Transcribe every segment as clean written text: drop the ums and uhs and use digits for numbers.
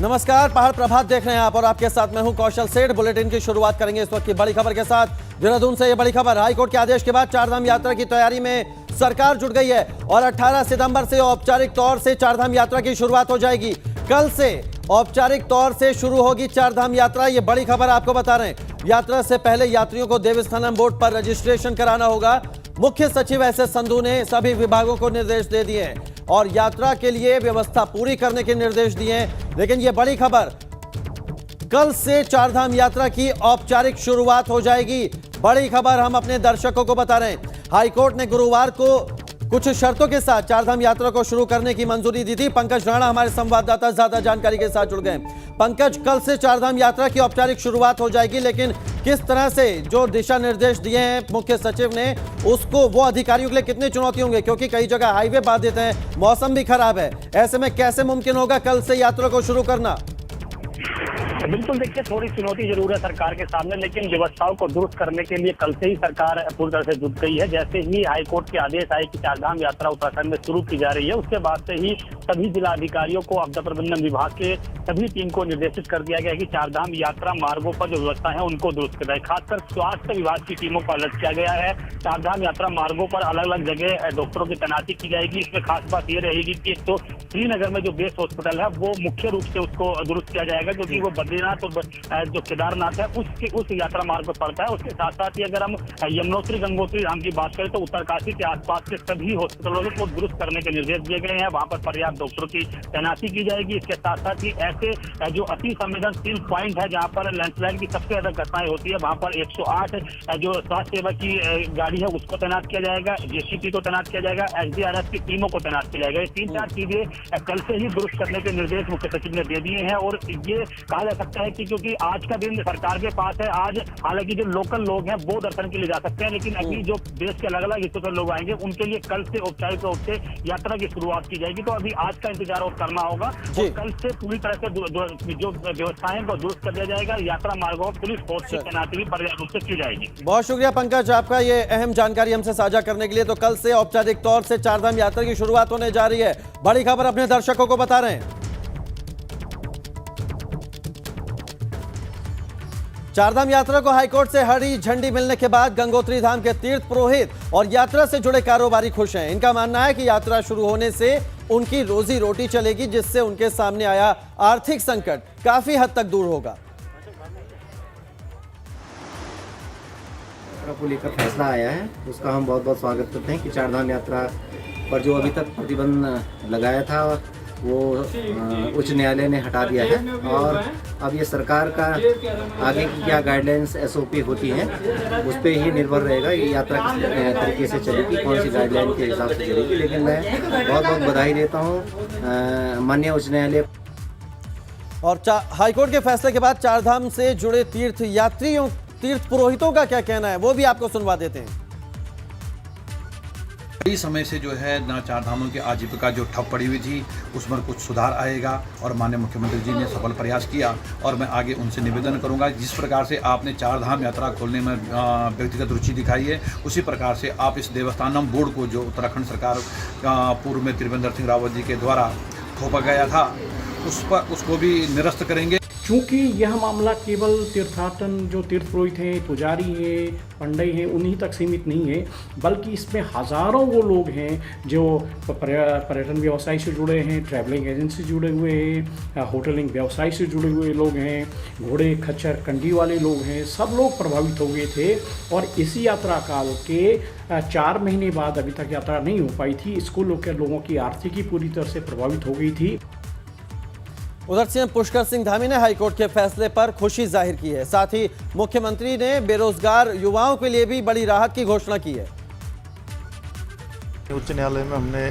नमस्कार, पहाड़ प्रभात देख रहे हैं आप और आपके साथ मैं हूं कौशल सेठ। बुलेटिन की शुरुआत करेंगे इस वक्त की बड़ी खबर के साथ। देहरादून से ये बड़ी खबर, हाईकोर्ट के आदेश के बाद चारधाम यात्रा की तैयारी में सरकार जुट गई है और 18 सितंबर से औपचारिक तौर से चारधाम यात्रा की शुरुआत हो जाएगी। कल से औपचारिक तौर से शुरू होगी चारधाम यात्रा, ये बड़ी खबर आपको बता रहे हैं। यात्रा से पहले यात्रियों को देवस्थानम बोर्ड पर रजिस्ट्रेशन कराना होगा। मुख्य सचिव एस.एस. संधू ने सभी विभागों को निर्देश दे दिए हैं और यात्रा के लिए व्यवस्था पूरी करने के निर्देश दिए हैं। लेकिन यह बड़ी खबर, कल से चारधाम यात्रा की औपचारिक शुरुआत हो जाएगी। बड़ी खबर हम अपने दर्शकों को बता रहे हैं। हाईकोर्ट ने गुरुवार को कुछ शर्तों के साथ चारधाम यात्रा को शुरू करने की मंजूरी दी थी। पंकज राणा हमारे संवाददाता ज्यादा जानकारी के साथ जुड़ गए। पंकज, कल से चारधाम यात्रा की औपचारिक शुरुआत हो जाएगी, लेकिन किस तरह से जो दिशा निर्देश दिए हैं मुख्य सचिव ने, उसको वो अधिकारियों के लिए कितनी चुनौती होंगे, क्योंकि कई जगह हाईवे बाधित हैं, मौसम भी खराब है। ऐसे में कैसे मुमकिन होगा कल से यात्रा को शुरू करना? बिल्कुल, देखिए थोड़ी चुनौती जरूर है सरकार के सामने, लेकिन व्यवस्थाओं को दुरुस्त करने के लिए कल से ही सरकार पूरी तरह से जुट गई है। जैसे ही हाईकोर्ट के आदेश आए कि चारधाम यात्रा उत्तराखंड में शुरू की जा रही है, उसके बाद से ही सभी जिला अधिकारियों को, आपदा प्रबंधन विभाग के सभी टीम को निर्देशित कर दिया गया है कि चारधाम यात्रा मार्गों पर जो व्यवस्था है उनको दुरुस्त कराए। खासकर स्वास्थ्य विभाग की टीमों को अलर्ट किया गया है। चारधाम यात्रा मार्गों पर अलग अलग जगह डॉक्टरों की तैनाती की जाएगी। इसमें खास बात ये रहेगी कि एक तो श्रीनगर में जो बेस हॉस्पिटल है वो मुख्य रूप से उसको दुरुस्त किया जाएगा, क्योंकि वो बद्रीनाथ और जो केदारनाथ है उस यात्रा मार्ग पर पड़ता है। उसके साथ साथ ही अगर हम यमुनोत्री गंगोत्री धाम की बात करें तो उत्तरकाशी के आसपास के सभी हॉस्पिटलों को दुरुस्त करने के निर्देश दिए गए हैं। वहां पर पर्याप्त डॉक्टरों की तैनाती की जाएगी। इसके साथ साथ ही ऐसे जो अति संवेदनशील पॉइंट है जहां पर लैंडस्लाइड की सबसे ज्यादा घटनाएं होती है, वहां पर 108 जो स्वास्थ्य सेवा की गाड़ी है उसको तैनात किया जाएगा, जेसीपी को तैनात किया जाएगा, एसडीआरएफ की टीमों को तैनात किया जाएगा। ये 3-4 चीजें कल से ही दुरुस्त करने के निर्देश मुख्य सचिव ने दे दिए हैं। और ये कहा जा सकता है कि क्योंकि आज का दिन सरकार के पास है, आज हालांकि जो लोकल लोग हैं वो दर्शन के लिए जा सकते हैं, लेकिन अभी जो देश के अलग अलग हिस्सों से लोग आएंगे उनके लिए कल से औपचारिक रूप से यात्रा की शुरुआत की जाएगी। तो अभी आज का इंतजार और करना होगा और कल से पूरी तरह से जो व्यवस्थाएं को दुरुस्त कर दिया जाएगा। यात्रा मार्गों पर पुलिस फोर्स की तैनाती भी पर्याप्त रूप से की जाएगी। बहुत शुक्रिया पंकज, आपका ये अहम जानकारी हमसे साझा करने के लिए। तो कल से औपचारिक तौर से चारधाम यात्रा की शुरुआत होने जा रही है। बड़ी खबर अपने दर्शकों को बता रहे हैं। चारधाम यात्रा को हाईकोर्ट से हरी झंडी मिलने के बाद गंगोत्री धाम के तीर्थ पुरोहित और यात्रा से जुड़े कारोबारी खुश हैं। इनका मानना है कि यात्रा शुरू होने से उनकी रोजी रोटी चलेगी, जिससे उनके सामने आया आर्थिक संकट काफी हद तक दूर होगा। को लेकर फैसला आया है, उसका हम बहुत बहुत स्वागत करते हैं कि चारधाम यात्रा पर जो अभी तक प्रतिबंध लगाया था वो उच्च न्यायालय ने हटा दिया है और अब ये सरकार का आगे की क्या गाइडलाइंस SOP होती हैं उस पर ही निर्भर रहेगा ये यात्रा किस तरीके से चलेगी, कौन सी गाइडलाइन के हिसाब से चलेगी। लेकिन मैं बहुत बहुत बधाई देता हूँ माननीय उच्च न्यायालय। और हाईकोर्ट के फैसले के बाद चारधाम से जुड़े तीर्थ पुरोहितों का क्या कहना है वो भी आपको सुनवा देते हैं। कई समय से जो है ना चारधामों की आजीविका जो ठप पड़ी हुई थी उसमें कुछ सुधार आएगा और माननीय मुख्यमंत्री जी ने सफल प्रयास किया और मैं आगे उनसे निवेदन करूंगा जिस प्रकार से आपने चारधाम यात्रा खोलने में व्यक्तिगत रुचि दिखाई है उसी प्रकार से आप इस देवस्थानम बोर्ड को जो उत्तराखंड सरकार पूर्व में त्रिवेंद्र सिंह रावत जी के द्वारा थोपा गया था उसको भी निरस्त करेंगे। क्योंकि यह मामला केवल तीर्थाटन जो तीर्थ पुरोहित हैं, पुजारी हैं, पंडित हैं, उन्हीं तक सीमित नहीं है, बल्कि इसमें हज़ारों वो लोग हैं जो पर्यटन व्यवसाय से जुड़े हैं, ट्रैवलिंग एजेंसी से जुड़े हुए हैं, होटलिंग व्यवसाय से जुड़े हुए लोग हैं, घोड़े खच्चर कंडी वाले लोग हैं, सब लोग प्रभावित हो गए थे। और इसी यात्रा काल के 4 महीने बाद अभी तक यात्रा नहीं हो पाई थी। इसको लोगों की आर्थिकी पूरी तरह से प्रभावित हो गई थी। उधर सीएम पुष्कर सिंह धामी ने हाईकोर्ट के फैसले पर खुशी जाहिर की है। साथ ही मुख्यमंत्री ने बेरोजगार युवाओं के लिए भी बड़ी राहत की घोषणा की है। उच्च न्यायालय में हमने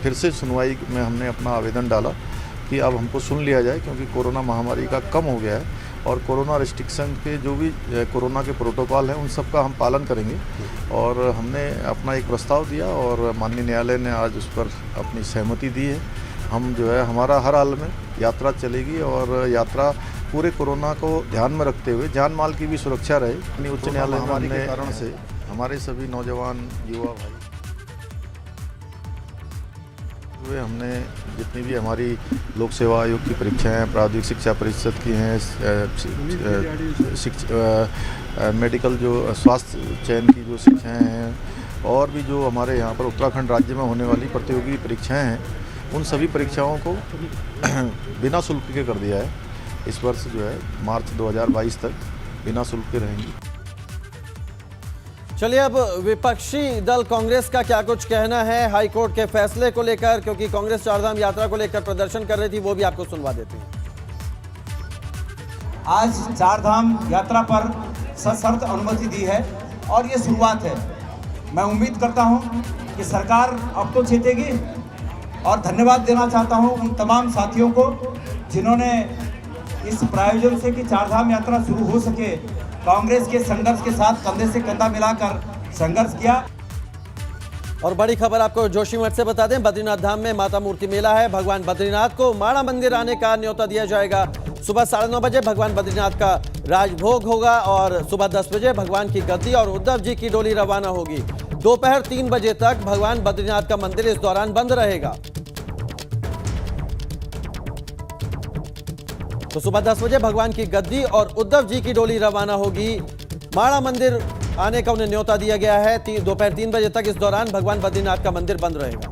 फिर से सुनवाई में हमने अपना आवेदन डाला कि अब हमको सुन लिया जाए, क्योंकि कोरोना महामारी का कम हो गया है और कोरोना रिस्ट्रिक्शन के जो भी कोरोना के प्रोटोकॉल हैं उन सब का हम पालन करेंगे। और हमने अपना एक प्रस्ताव दिया और माननीय न्यायालय ने आज उस पर अपनी सहमति दी है। हम जो है हमारा हर हाल में यात्रा चलेगी और यात्रा पूरे कोरोना को ध्यान में रखते हुए जान माल की भी सुरक्षा रहे। उच्च न्यायालय महामारी के कारण से हमारे सभी नौजवान युवा भाई हुए हमने जितनी भी हमारी लोक सेवा आयोग की परीक्षाएं, प्रावधिक शिक्षा परिषद की हैं, मेडिकल जो स्वास्थ्य चयन की जो शिक्षाएं हैं, और भी जो हमारे यहाँ पर उत्तराखंड राज्य में होने वाली प्रतियोगी परीक्षाएं हैं, उन सभी परीक्षाओं को बिना शुल्क के कर दिया है। इस वर्ष जो है मार्च 2022 तक बिना शुल्क के रहेंगी। चलिए अब विपक्षी दल कांग्रेस का क्या कुछ कहना है हाईकोर्ट के फैसले को लेकर, क्योंकि कांग्रेस चारधाम यात्रा को लेकर प्रदर्शन कर रही थी, वो भी आपको सुनवा देते हैं। आज चारधाम यात्रा पर सशर्त अनुमति दी है और ये शुरुआत है। मैं उम्मीद करता हूं कि सरकार अब तो जीतेगी और धन्यवाद देना चाहता हूं उन तमाम साथियों को जिन्होंने इस प्रायोजन से कि चारधाम यात्रा शुरू हो सके कांग्रेस के संघर्ष के साथ कंधे से कंधा मिलाकर संघर्ष किया। और बड़ी खबर आपको जोशीमठ से बता दें, बद्रीनाथ धाम में माता मूर्ति मेला है। भगवान बद्रीनाथ को माड़ा मंदिर आने का न्योता दिया जाएगा। सुबह 9:30 बजे भगवान बद्रीनाथ का राजभोग होगा और सुबह 10 बजे भगवान की गद्दी और उद्धव जी की डोली रवाना होगी। दोपहर 3 बजे तक भगवान बद्रीनाथ का मंदिर इस दौरान बंद रहेगा। तो सुबह 10 बजे भगवान की गद्दी और उद्धव जी की डोली रवाना होगी। माड़ा मंदिर आने का उन्हें न्योता दिया गया है। दोपहर 3 बजे तक इस दौरान भगवान बद्रीनाथ का मंदिर बंद रहेगा।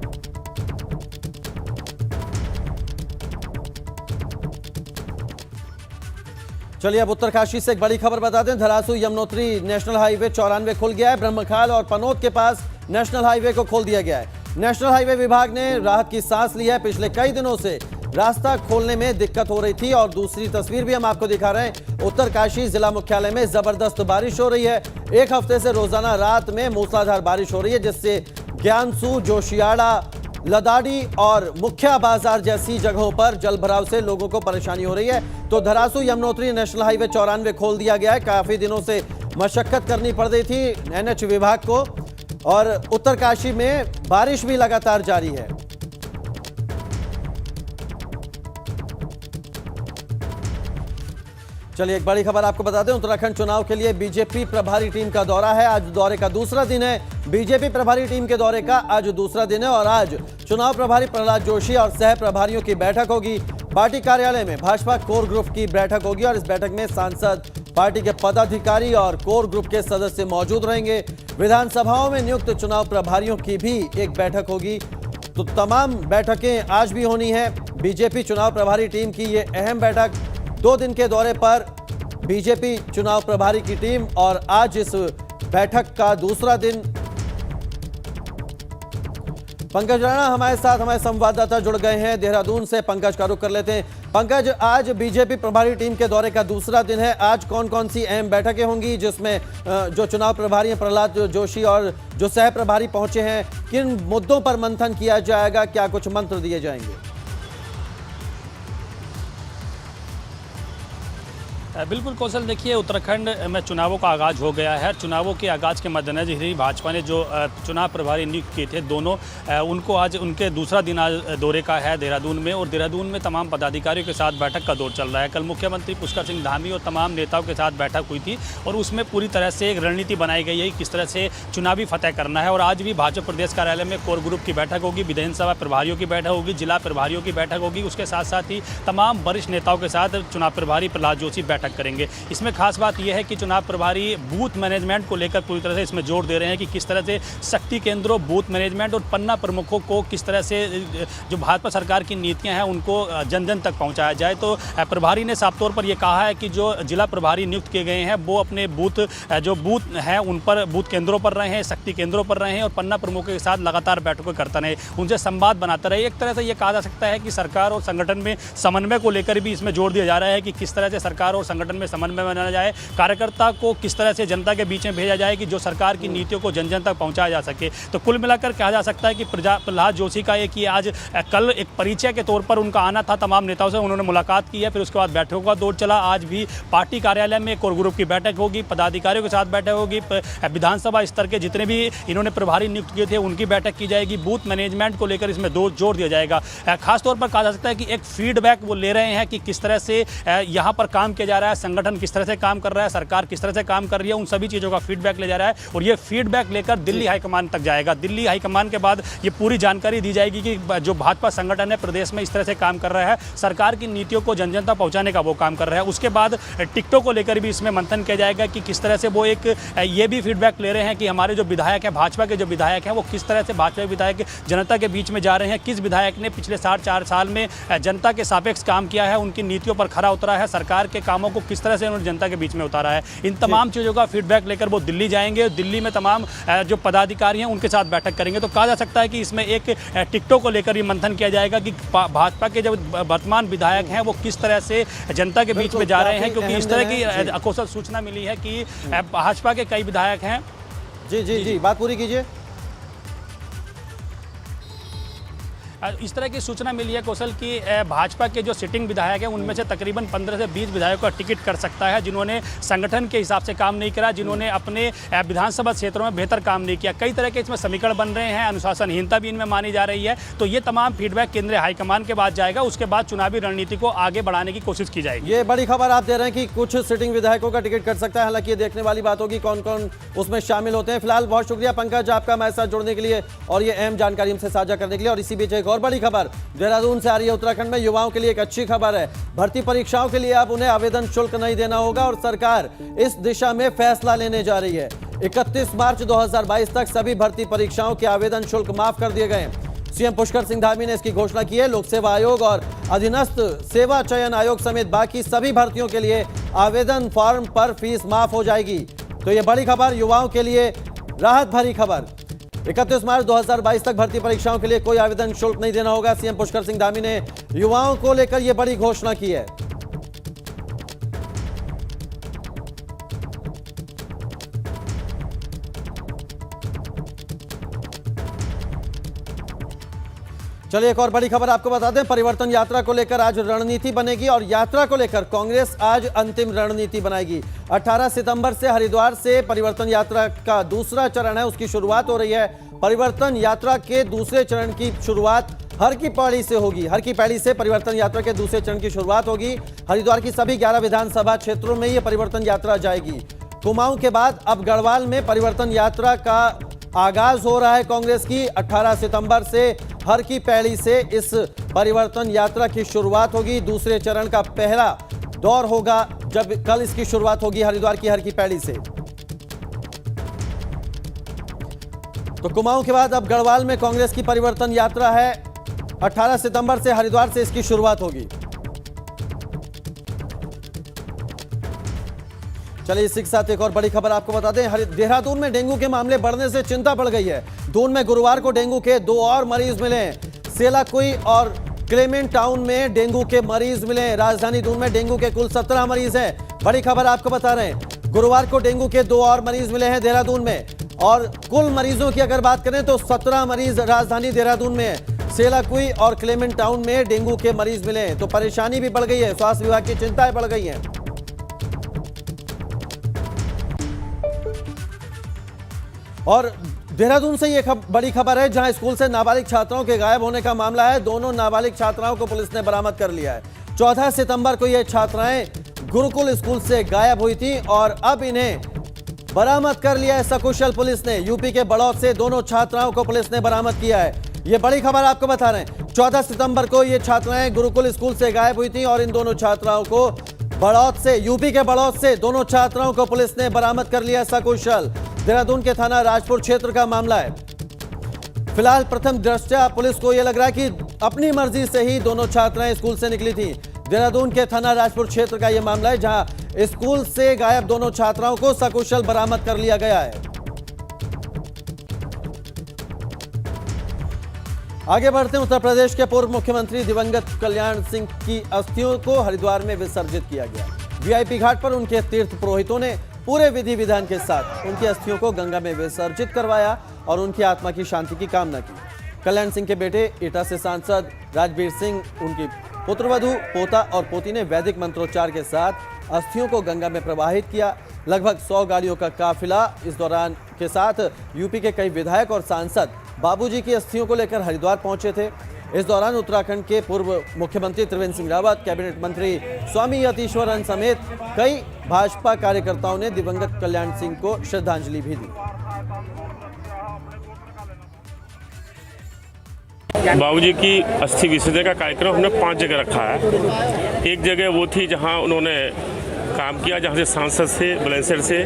चलिए अब उत्तरकाशी से एक बड़ी खबर बता दें। धरासू यमुनोत्री नेशनल हाईवे 94 खुल गया है। ब्रह्मखाल और पनोत के पास नेशनल हाईवे को खोल दिया गया है। नेशनल हाईवे विभाग ने राहत की सांस ली है। पिछले कई दिनों से रास्ता खोलने में दिक्कत हो रही थी। और दूसरी तस्वीर भी हम आपको दिखा रहे हैं। उत्तरकाशी जिला मुख्यालय में जबरदस्त बारिश हो रही है। एक हफ्ते से रोजाना रात में मूसलाधार बारिश हो रही है, जिससे ज्ञानसू, जोशियाड़ा, लदाड़ी और मुख्या बाजार जैसी जगहों पर जलभराव से लोगों को परेशानी हो रही है। तो धरासू यमुनोत्री नेशनल हाईवे 94 खोल दिया गया है। काफी दिनों से मशक्कत करनी पड़ रही थी एनएच विभाग को, और उत्तरकाशी में बारिश भी लगातार जारी है। चलिए एक बड़ी खबर आपको बता दें। उत्तराखंड चुनाव के लिए बीजेपी प्रभारी टीम का दौरा है। आज दौरे का दूसरा दिन है। बीजेपी प्रभारी टीम के दौरे का आज दूसरा दिन है और आज चुनाव प्रभारी प्रहलाद जोशी और सह प्रभारियों की बैठक होगी। पार्टी कार्यालय में भाजपा कोर ग्रुप की बैठक होगी और इस बैठक में सांसद, पार्टी के पदाधिकारी और कोर ग्रुप के सदस्य मौजूद रहेंगे। विधानसभाओं में नियुक्त चुनाव प्रभारियों की भी एक बैठक होगी। तो तमाम बैठकें आज भी होनी है। बीजेपी चुनाव प्रभारी टीम की ये अहम बैठक 2 दिन के दौरे पर बीजेपी चुनाव प्रभारी की टीम, और आज इस बैठक का दूसरा दिन। पंकज राणा हमारे साथ, हमारे संवाददाता जुड़ गए हैं देहरादून से। पंकज का रुख कर लेते हैं। पंकज, आज बीजेपी प्रभारी टीम के दौरे का दूसरा दिन है। आज कौन कौन सी अहम बैठकें होंगी जिसमें जो चुनाव प्रभारी हैं प्रहलाद जोशी और जो सह प्रभारी पहुंचे हैं, किन मुद्दों पर मंथन किया जाएगा, क्या कुछ मंत्र दिए जाएंगे? बिल्कुल कौशल, देखिए उत्तराखंड में चुनावों का आगाज़ हो गया है। चुनावों के आगाज़ के मद्देनजर ही भाजपा ने जो चुनाव प्रभारी नियुक्त किए थे दोनों, उनको आज उनके दूसरा दिन आज दौरे का है देहरादून में। और देहरादून में तमाम पदाधिकारियों के साथ बैठक का दौर चल रहा है। कल मुख्यमंत्री पुष्कर सिंह धामी और तमाम नेताओं के साथ बैठक हुई थी और उसमें पूरी तरह से एक रणनीति बनाई गई है किस तरह से चुनावी फतह करना है। और आज भी भाजपा प्रदेश कार्यालय में कोर ग्रुप की बैठक होगी, विधानसभा प्रभारियों की बैठक होगी, जिला प्रभारियों की बैठक होगी। उसके साथ साथ ही तमाम वरिष्ठ नेताओं के साथ चुनाव प्रभारी प्रहलाद जोशी बैठक करेंगे। इसमें खास बात यह है कि चुनाव प्रभारी बूथ मैनेजमेंट को लेकर पूरी तरह से इसमें जोर दे रहे हैं कि किस तरह से शक्ति केंद्रों, बूथ मैनेजमेंट और पन्ना प्रमुखों को किस तरह से जो भाजपा सरकार की नीतियां हैं उनको जन जन तक पहुंचाया जाए। तो प्रभारी ने साफ तौर पर यह कहा है कि जो जिला प्रभारी नियुक्त किए गए हैं वो अपने बूथ हैं उन पर, बूथ केंद्रों पर रहे हैं, शक्ति केंद्रों पर रहे हैं और पन्ना प्रमुखों के साथ लगातार बैठकें करता रहे, उनसे संवाद बनाता रहे। एक तरह से यह कहा जा सकता है कि सरकार और संगठन में समन्वय को लेकर भी इसमें जोर दिया जा रहा है कि किस तरह से सरकार और संगठन में समन्वय बनाया जाए, कार्यकर्ता को किस तरह से जनता के बीच में भेजा जाए कि जो सरकार की नीतियों को जन जन तक पहुंचाया जा सके। तो कुल मिलाकर कहा जा सकता है कि प्रहलाद जोशी का एक आज कल एक परिचय के तौर पर उनका आना था तमाम नेताओं से, उन्होंने मुलाकात की है, फिर उसके बाद बैठकों का दौर चला। आज भी पार्टी कार्यालय में कोर ग्रुप की बैठक होगी, पदाधिकारियों के साथ बैठक होगी, विधानसभा स्तर के जितने भी इन्होंने प्रभारी नियुक्त किए थे उनकी बैठक की जाएगी, बूथ मैनेजमेंट को लेकर इसमें जोर दिया जाएगा। खासतौर पर कहा जा सकता है कि एक फीडबैक वो ले रहे हैं कि किस तरह से यहाँ पर काम किया जा जा रहा है, संगठन किस तरह से काम कर रहा है, सरकार किस तरह से काम कर रही है, उन सभी चीज़ों का फीडबैक ले जा रहा है और ये फीडबैक लेकर दिल्ली हाईकमान तक जाएगा। दिल्ली हाईकमान के बाद ये पूरी जानकारी दी जाएगी कि जो भाजपा संगठन है प्रदेश में इस तरह से काम कर रहा है, सरकार की नीतियों को जन जन तक पहुंचाने का वो काम कर रहा है। उसके बाद टिकटों को लेकर भी इसमें मंथन किया जाएगा कि किस तरह से वो एक ये भी फीडबैक ले रहे हैं कि हमारे जो विधायक हैं, भाजपा के जो विधायक हैं, वो किस तरह से भाजपा के विधायक जनता के बीच में जा रहे हैं, किस विधायक ने पिछले 4 साल में जनता के सापेक्ष काम किया है, उनकी नीतियों पर खरा उतरा है, सरकार के कामों को किस तरह से उन्होंने जनता के बीच में उतारा है। इन तमाम चीज़ों का फीडबैक लेकर वो दिल्ली जाएंगे। दिल्ली में तमाम जो पदाधिकारी हैं उनके साथ बैठक करेंगे। तो कहा जा सकता है कि इसमें एक टिकटों को लेकर ही मंथन किया जाएगा कि भाजपा के जो वर्तमान विधायक हैं वो किस तरह से जनता के बीच में जा रहे हैं, क्योंकि इस तरह की अकुशल सूचना मिली है कि भाजपा के कई विधायक हैं। जी, बात पूरी कीजिए। इस तरह की सूचना मिली है कौशल की भाजपा के जो सिटिंग विधायक हैं उनमें से तकरीबन 15 से 20 विधायकों का टिकट कर सकता है, जिन्होंने संगठन के हिसाब से काम नहीं करा, जिन्होंने अपने विधानसभा क्षेत्रों में बेहतर काम नहीं किया। कई तरह के इसमें समीकरण बन रहे हैं, अनुशासनहीनता भी इनमें मानी जा रही है। तो ये तमाम फीडबैक केंद्रीय हाईकमान के बाद जाएगा, उसके बाद चुनावी रणनीति को आगे बढ़ाने की कोशिश की जाएगी। ये बड़ी खबर आप दे रहे हैं कि कुछ सिटिंग विधायकों का टिकट कट सकता है। हालांकि ये देखने वाली बात होगी कौन कौन उसमें शामिल होते हैं। फिलहाल बहुत शुक्रिया पंकज आपका हमारे साथ जुड़ने के लिए और ये अहम जानकारी हमसे साझा करने के लिए। और इसी बीच एक और बड़ी खबर देहरादून से आ रही है। उत्तराखंड में युवाओं के लिए एक अच्छी खबर है। भर्ती परीक्षाओं के लिए अब उन्हें आवेदन शुल्क नहीं देना होगा और सरकार इस दिशा में फैसला लेने जा रही है। 31 मार्च 2022 तक सभी भर्ती परीक्षाओं के आवेदन शुल्क माफ कर दिए गए। सीएम पुष्कर सिंह धामी ने इसकी घोषणा की है। लोक सेवा आयोग और अधीनस्थ सेवा चयन आयोग समेत बाकी सभी भर्तियों के लिए आवेदन फॉर्म पर फीस माफ हो जाएगी। तो ये बड़ी खबर, युवाओं के लिए राहत भरी खबर। 31 मार्च 2022 तक भर्ती परीक्षाओं के लिए कोई आवेदन शुल्क नहीं देना होगा। सीएम पुष्कर सिंह धामी ने युवाओं को लेकर यह बड़ी घोषणा की है। चलिए एक और बड़ी खबर आपको बता दें। परिवर्तन यात्रा को लेकर आज रणनीति बनेगी और यात्रा को लेकर कांग्रेस आज अंतिम रणनीति बनाएगी। 18 सितंबर से हरिद्वार से परिवर्तन यात्रा का दूसरा चरण है, उसकी शुरुआत हो रही है। परिवर्तन यात्रा के दूसरे चरण की शुरुआत हर की पौड़ी से होगी। हर की पौड़ी से परिवर्तन यात्रा के दूसरे चरण की शुरुआत होगी। हरिद्वार की सभी 11 विधानसभा क्षेत्रों में यह परिवर्तन यात्रा जाएगी। कुमाऊं के बाद अब गढ़वाल में परिवर्तन यात्रा का आगाज हो रहा है कांग्रेस की। 18 सितंबर से हर की पैड़ी से इस परिवर्तन यात्रा की शुरुआत होगी। दूसरे चरण का पहला दौर होगा जब कल इसकी शुरुआत होगी हरिद्वार की हर की पैड़ी से। तो कुमाऊं के बाद अब गढ़वाल में कांग्रेस की परिवर्तन यात्रा है। 18 सितंबर से हरिद्वार से इसकी शुरुआत होगी। चलिए इसी के साथ एक और बड़ी खबर आपको बता दें। देहरादून में डेंगू के मामले बढ़ने से चिंता बढ़ गई है। दून में गुरुवार को डेंगू के 2 और मरीज मिले। सेलाकुई और क्लेमेंट टाउन में डेंगू के मरीज मिले। राजधानी दून में डेंगू के कुल 17 मरीज हैं। बड़ी खबर आपको बता रहे हैं, गुरुवार को डेंगू के 2 और मरीज मिले हैं देहरादून में। और कुल मरीजों की अगर बात करें तो 17 मरीज राजधानी देहरादून में, सेलाकुई और क्लेमेंट टाउन में डेंगू के मरीज मिले। तो परेशानी भी बढ़ गई है, स्वास्थ्य विभाग की चिंताएं बढ़ गई हैं। और देहरादून से ये बड़ी खबर है, जहां स्कूल से नाबालिग छात्राओं के गायब होने का मामला है। दोनों नाबालिग छात्राओं को पुलिस ने बरामद कर लिया है। 14 सितंबर को ये छात्राएं गुरुकुल स्कूल से गायब हुई थी और अब इन्हें बरामद कर लिया है सकुशल पुलिस ने। यूपी के बड़ौद से दोनों छात्राओं को पुलिस ने बरामद किया है। ये बड़ी खबर आपको बता रहे हैं। 14 सितंबर को ये छात्राएं गुरुकुल स्कूल से गायब हुई थी और इन दोनों छात्राओं को बड़ौद से, यूपी के बड़ौद से दोनों छात्राओं को पुलिस ने बरामद कर लिया सकुशल। देहरादून के थाना राजपुर क्षेत्र का मामला है। फिलहाल प्रथम दृष्टया पुलिस को यह लग रहा है कि अपनी मर्जी से ही दोनों छात्राएं स्कूल से निकली थी। देहरादून के थाना राजपुर क्षेत्र का यह मामला है, जहां स्कूल से गायब दोनों छात्राओं को सकुशल बरामद कर लिया गया है। आगे बढ़ते हैं। उत्तर प्रदेश के पूर्व मुख्यमंत्री दिवंगत कल्याण सिंह की अस्थियों को हरिद्वार में विसर्जित किया गया। वीआईपी घाट पर उनके तीर्थ पुरोहितों ने पूरे विधि विधान के साथ उनकी अस्थियों को गंगा में विसर्जित करवाया और उनकी आत्मा की शांति की कामना की। कल्याण सिंह के बेटे एटा से सांसद राजवीर सिंह, उनकी पुत्रवधू, पोता और पोती ने वैदिक मंत्रोच्चार के साथ अस्थियों को गंगा में प्रवाहित किया। लगभग 100 गाड़ियों का काफिला इस दौरान के साथ यूपी के कई विधायक और सांसद बाबूजी की अस्थियों को लेकर हरिद्वार पहुंचे थे। इस दौरान उत्तराखंड के पूर्व मुख्यमंत्री त्रिवेंद्र सिंह रावत, कैबिनेट मंत्री स्वामी यतीश्वरन समेत कई भाजपा कार्यकर्ताओं ने दिवंगत कल्याण सिंह को श्रद्धांजलि भी दी। बाबूजी की अस्थि विसर्जन का कार्यक्रम हमने 5 जगह रखा है। एक जगह वो थी जहां उन्होंने काम किया, जहां से सांसद से बुलंदशहर से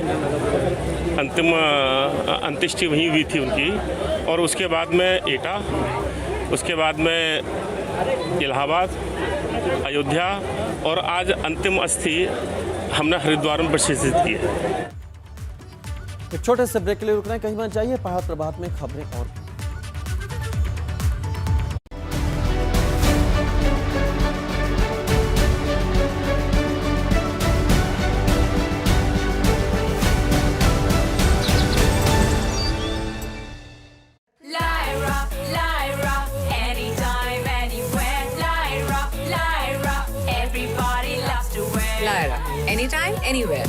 अंतिम अंत्येष्टि वहीं हुई थी उनकी, और उसके बाद में एटा, उसके बाद में इलाहाबाद, अयोध्या, और आज अंतिम अस्थि हमने हरिद्वार में प्रतिष्ठित की है। एक छोटे से ब्रेक के लिए रुक रहे हैं, कहीं मत जाइए। प्रभात प्रभात में खबरें और Anytime, anywhere.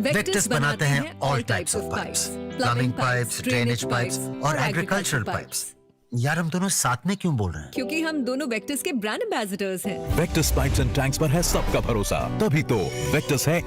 वेक्टस बनाते हैं all types of pipes, plumbing pipes, drainage pipes और एग्रीकल्चरल पाइप्स। यार हम दोनों साथ में क्यों बोल रहे हैं? क्योंकि हम दोनों वेक्टस के ब्रांड एम्बेसडर्स हैं। वेक्टस पाइप्स एंड टैंक्स पर है सबका भरोसा, तभी तो वेक्टस है